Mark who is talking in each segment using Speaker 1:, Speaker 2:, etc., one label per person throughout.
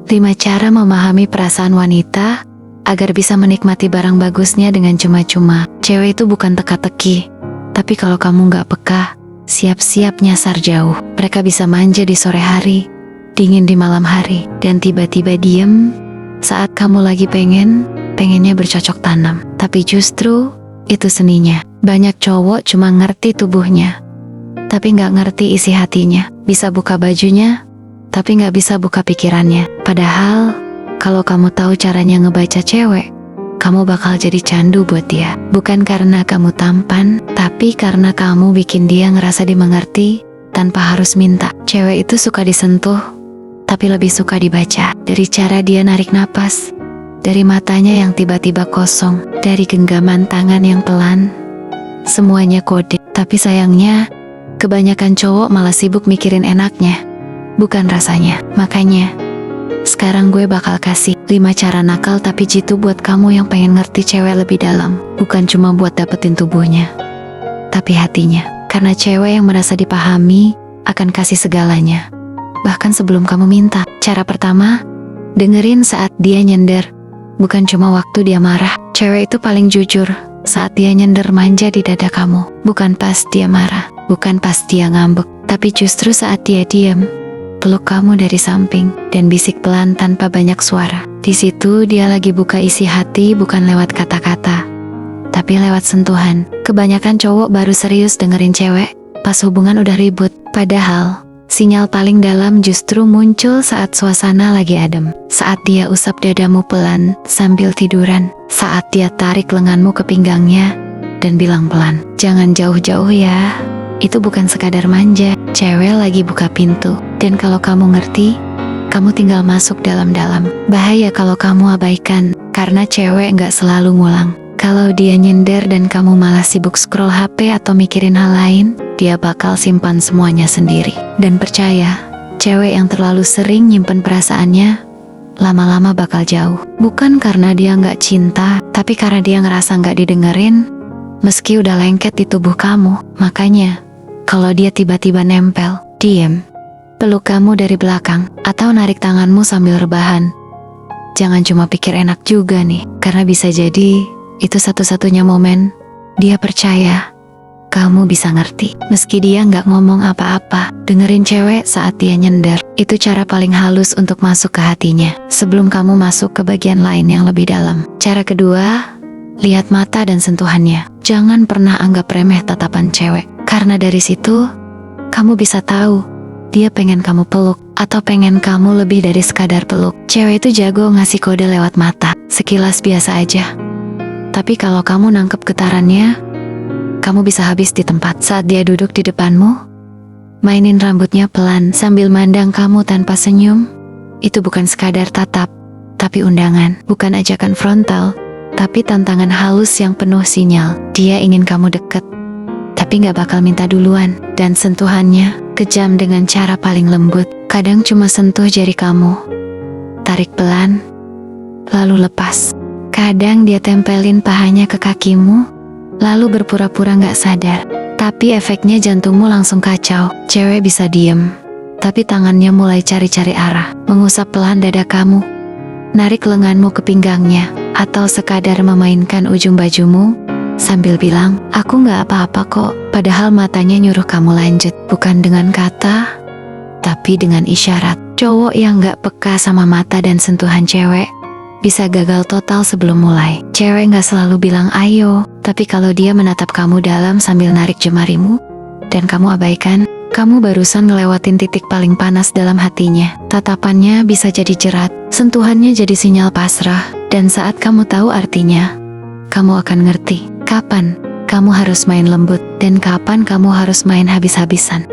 Speaker 1: 5 cara memahami perasaan wanita agar bisa menikmati barang bagusnya dengan cuma-cuma. Cewek itu bukan teka-teki, tapi kalau kamu gak peka, siap-siap nyasar jauh. Mereka bisa manja di sore hari, dingin di malam hari, dan tiba-tiba diem saat kamu lagi pengennya bercocok tanam. Tapi justru itu seninya. Banyak cowok cuma ngerti tubuhnya, tapi gak ngerti isi hatinya. Bisa buka bajunya, tapi gak bisa buka pikirannya. Padahal kalau kamu tahu caranya ngebaca cewek, kamu bakal jadi candu buat dia. Bukan karena kamu tampan, tapi karena kamu bikin dia ngerasa dimengerti tanpa harus minta. Cewek itu suka disentuh, tapi lebih suka dibaca. Dari cara dia narik napas, dari matanya yang tiba-tiba kosong, dari genggaman tangan yang pelan. Semuanya kode. Tapi sayangnya, kebanyakan cowok malah sibuk mikirin enaknya, bukan rasanya. Makanya sekarang gue bakal kasih 5 cara nakal tapi jitu buat kamu yang pengen ngerti cewek lebih dalam. Bukan cuma buat dapetin tubuhnya, tapi hatinya. Karena cewek yang merasa dipahami akan kasih segalanya, bahkan sebelum kamu minta. Cara pertama, dengerin saat dia nyender, bukan cuma waktu dia marah. Cewek itu paling jujur saat dia nyender manja di dada kamu. Bukan pas dia marah, bukan pas dia ngambek, tapi justru saat dia diam, peluk kamu dari samping, dan bisik pelan tanpa banyak suara. Di situ dia lagi buka isi hati, bukan lewat kata-kata, tapi lewat sentuhan. Kebanyakan cowok baru serius dengerin cewek pas hubungan udah ribut. Padahal sinyal paling dalam justru muncul saat suasana lagi adem. Saat dia usap dadamu pelan sambil tiduran. Saat dia tarik lenganmu ke pinggangnya dan bilang pelan, "Jangan jauh-jauh ya." Itu bukan sekadar manja. Cewek lagi buka pintu. Dan kalau kamu ngerti, kamu tinggal masuk dalam-dalam. Bahaya kalau kamu abaikan, karena cewek gak selalu ngulang. Kalau dia nyender dan kamu malah sibuk scroll HP atau mikirin hal lain, dia bakal simpan semuanya sendiri. Dan percaya, cewek yang terlalu sering nyimpen perasaannya, lama-lama bakal jauh. Bukan karena dia gak cinta, tapi karena dia ngerasa gak didengerin, meski udah lengket di tubuh kamu. Makanya, kalau dia tiba-tiba nempel, diem, peluk kamu dari belakang, atau narik tanganmu sambil rebahan, jangan cuma pikir enak juga nih, karena bisa jadi itu satu-satunya momen dia percaya kamu bisa ngerti. Meski dia nggak ngomong apa-apa, dengerin cewek saat dia nyender. Itu cara paling halus untuk masuk ke hatinya, sebelum kamu masuk ke bagian lain yang lebih dalam. Cara kedua, lihat mata dan sentuhannya. Jangan pernah anggap remeh tatapan cewek, karena dari situ kamu bisa tahu dia pengen kamu peluk atau pengen kamu lebih dari sekadar peluk. Cewek itu jago ngasih kode lewat mata, sekilas biasa aja, tapi kalau kamu nangkep getarannya, kamu bisa habis di tempat. Saat dia duduk di depanmu, mainin rambutnya pelan sambil mandang kamu tanpa senyum, itu bukan sekadar tatap, tapi undangan. Bukan ajakan frontal, tapi tantangan halus yang penuh sinyal. Dia ingin kamu deket, tapi gak bakal minta duluan. Dan sentuhannya kejam dengan cara paling lembut. Kadang cuma sentuh jari kamu, tarik pelan, lalu lepas. Kadang dia tempelin pahanya ke kakimu, lalu berpura-pura gak sadar. Tapi efeknya jantungmu langsung kacau. Cewek bisa diem, tapi tangannya mulai cari-cari arah, mengusap pelan dada kamu, narik lenganmu ke pinggangnya, atau sekadar memainkan ujung bajumu sambil bilang, "Aku gak apa-apa kok." Padahal matanya nyuruh kamu lanjut, bukan dengan kata, tapi dengan isyarat. Cowok yang gak peka sama mata dan sentuhan cewek bisa gagal total sebelum mulai. Cewek gak selalu bilang ayo, tapi kalau dia menatap kamu dalam sambil narik jemarimu, dan kamu abaikan, kamu barusan ngelewatin titik paling panas dalam hatinya. Tatapannya bisa jadi jerat, sentuhannya jadi sinyal pasrah, dan saat kamu tahu artinya, kamu akan ngerti kapan kamu harus main lembut, dan kapan kamu harus main habis-habisan.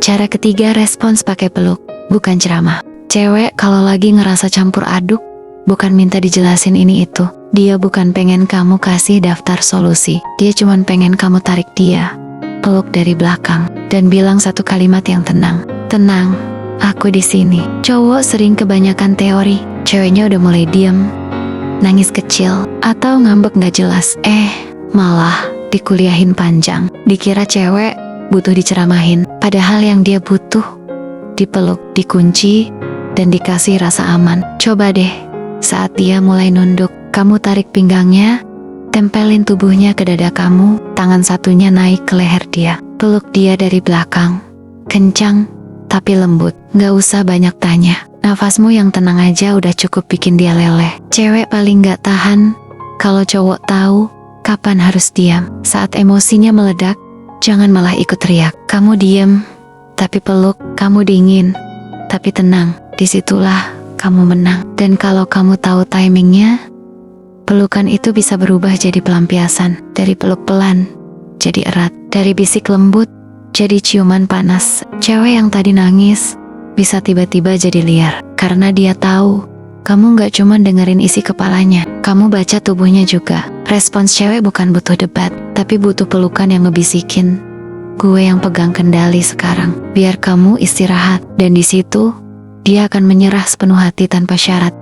Speaker 1: Cara ketiga, respons pakai peluk, bukan ceramah. Cewek kalau lagi ngerasa campur aduk, bukan minta dijelasin ini itu. Dia bukan pengen kamu kasih daftar solusi. Dia cuman pengen kamu tarik dia, peluk dari belakang, dan bilang satu kalimat yang tenang. "Tenang, aku di sini." Cowok sering kebanyakan teori. Ceweknya udah mulai diam, nangis kecil, atau ngambek gak jelas. Malah dikuliahin panjang. Dikira cewek butuh diceramahin, padahal yang dia butuh dipeluk, dikunci, dan dikasih rasa aman. Coba deh, saat dia mulai nunduk, kamu tarik pinggangnya, tempelin tubuhnya ke dada kamu, tangan satunya naik ke leher dia. Peluk dia dari belakang, kencang tapi lembut. Gak usah banyak tanya, nafasmu yang tenang aja udah cukup bikin dia leleh. Cewek paling gak tahan kalau cowok tahu kapan harus diam. Saat emosinya meledak, jangan malah ikut teriak. Kamu diem, tapi peluk. Kamu dingin, tapi tenang. Disitulah kamu menang. Dan kalau kamu tahu timingnya, pelukan itu bisa berubah jadi pelampiasan. Dari peluk pelan, jadi erat. Dari bisik lembut, jadi ciuman panas. Cewek yang tadi nangis, bisa tiba-tiba jadi liar. Karena dia tahu, kamu gak cuma dengerin isi kepalanya, kamu baca tubuhnya juga. Respons cewek bukan butuh debat, tapi butuh pelukan yang ngebisikin, gue yang pegang kendali sekarang, biar kamu istirahat. Dan di situ, dia akan menyerah sepenuh hati tanpa syarat.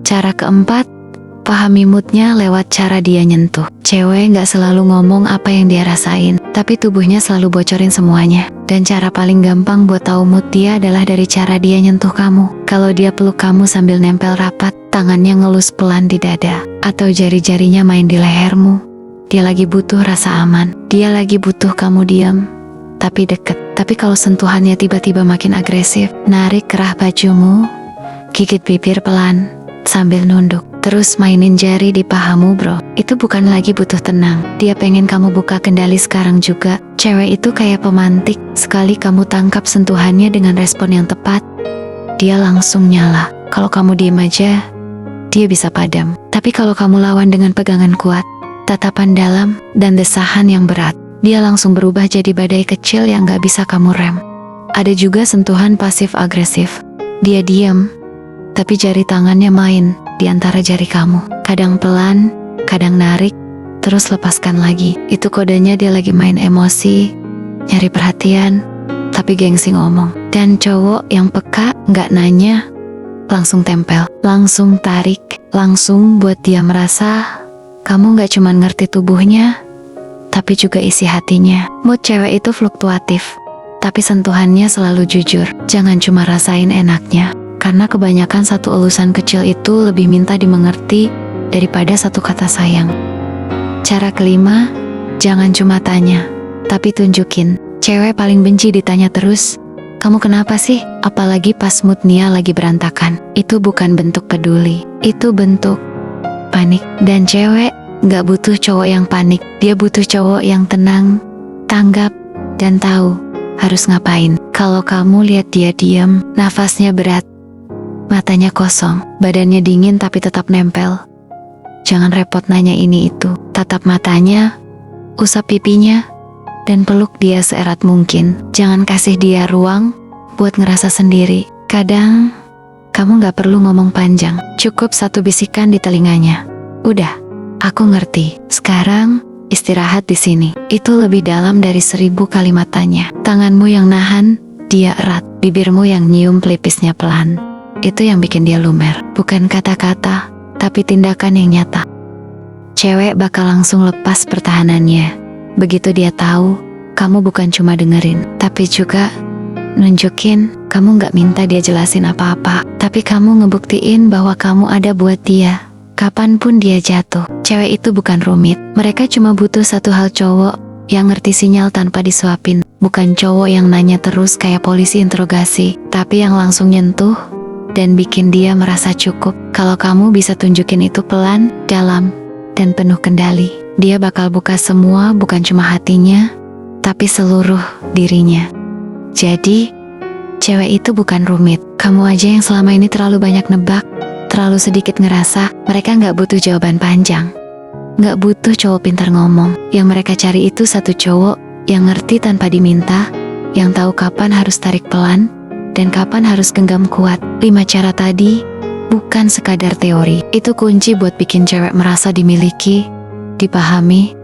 Speaker 1: Cara keempat, pahami moodnya lewat cara dia nyentuh. Cewek gak selalu ngomong apa yang dia rasain, tapi tubuhnya selalu bocorin semuanya. Dan cara paling gampang buat tahu mood dia adalah dari cara dia nyentuh kamu. Kalau dia peluk kamu sambil nempel rapat, tangannya ngelus pelan di dada, atau jari-jarinya main di lehermu, dia lagi butuh rasa aman. Dia lagi butuh kamu diam, tapi deket. Tapi kalau sentuhannya tiba-tiba makin agresif, narik kerah bajumu, gigit bibir pelan, sambil nunduk, terus mainin jari di pahamu bro, itu bukan lagi butuh tenang. Dia pengen kamu buka kendali sekarang juga. Cewek itu kayak pemantik, sekali kamu tangkap sentuhannya dengan respon yang tepat, dia langsung nyala. Kalau kamu diem aja, dia bisa padam. Tapi kalau kamu lawan dengan pegangan kuat, tatapan dalam, dan desahan yang berat, dia langsung berubah jadi badai kecil yang gak bisa kamu rem. Ada juga sentuhan pasif agresif. Dia diam, tapi jari tangannya main di antara jari kamu. Kadang pelan, kadang narik, terus lepaskan lagi. Itu kodenya dia lagi main emosi, nyari perhatian, tapi gengsi ngomong. Dan cowok yang peka, gak nanya, langsung tempel, langsung tarik, langsung buat dia merasa kamu gak cuma ngerti tubuhnya, tapi juga isi hatinya. Mood cewek itu fluktuatif, tapi sentuhannya selalu jujur. Jangan cuma rasain enaknya, karena kebanyakan satu elusan kecil itu lebih minta dimengerti daripada satu kata sayang. Cara kelima, jangan cuma tanya, tapi tunjukin. Cewek paling benci ditanya terus, kamu kenapa sih? Apalagi pas moodnya lagi berantakan. Itu bukan bentuk peduli, itu bentuk panik. Dan cewek gak butuh cowok yang panik, dia butuh cowok yang tenang, tanggap, dan tahu harus ngapain. Kalau kamu lihat dia diam, nafasnya berat, matanya kosong, badannya dingin tapi tetap nempel, jangan repot nanya ini itu. Tatap matanya, usap pipinya, dan peluk dia seerat mungkin. Jangan kasih dia ruang buat ngerasa sendiri. Kadang, kamu gak perlu ngomong panjang, cukup satu bisikan di telinganya. Udah, aku ngerti. Sekarang, istirahat di sini. Itu lebih dalam dari 1000 kalimat tanya. Tanganmu yang nahan, dia erat. Bibirmu yang nyium pelipisnya pelan. Itu yang bikin dia lumer. Bukan kata-kata, tapi tindakan yang nyata. Cewek bakal langsung lepas pertahanannya. Begitu dia tahu, kamu bukan cuma dengerin, tapi juga nunjukin kamu gak minta dia jelasin apa-apa, tapi kamu ngebuktiin bahwa kamu ada buat dia. Kapanpun dia jatuh. Cewek itu bukan rumit. Mereka cuma butuh satu hal, cowok yang ngerti sinyal tanpa disuapin. Bukan cowok yang nanya terus kayak polisi interogasi, tapi yang langsung nyentuh dan bikin dia merasa cukup. Kalau kamu bisa tunjukin itu pelan, dalam, dan penuh kendali, dia bakal buka semua, bukan cuma hatinya, tapi seluruh dirinya. Jadi, cewek itu bukan rumit. Kamu aja yang selama ini terlalu banyak nebak, terlalu sedikit ngerasa. Mereka gak butuh jawaban panjang, gak butuh cowok pintar ngomong. Yang mereka cari itu satu cowok yang ngerti tanpa diminta, yang tahu kapan harus tarik pelan, dan kapan harus genggam kuat. 5 cara tadi bukan sekadar teori. Itu kunci buat bikin cewek merasa dimiliki, dipahami,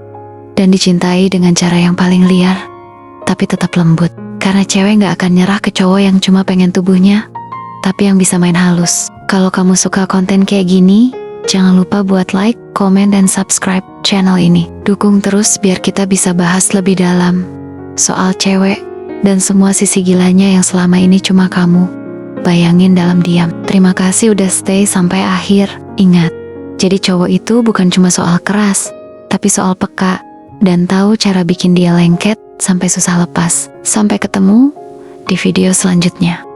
Speaker 1: dan dicintai dengan cara yang paling liar, tapi tetap lembut. Karena cewek gak akan nyerah ke cowok yang cuma pengen tubuhnya, tapi yang bisa main halus. Kalau kamu suka konten kayak gini, jangan lupa buat like, komen, dan subscribe channel ini. Dukung terus biar kita bisa bahas lebih dalam soal cewek dan semua sisi gilanya yang selama ini cuma kamu bayangin dalam diam. Terima kasih udah stay sampai akhir. Ingat, jadi cowok itu bukan cuma soal keras, tapi soal peka dan tahu cara bikin dia lengket sampai susah lepas. Sampai ketemu di video selanjutnya.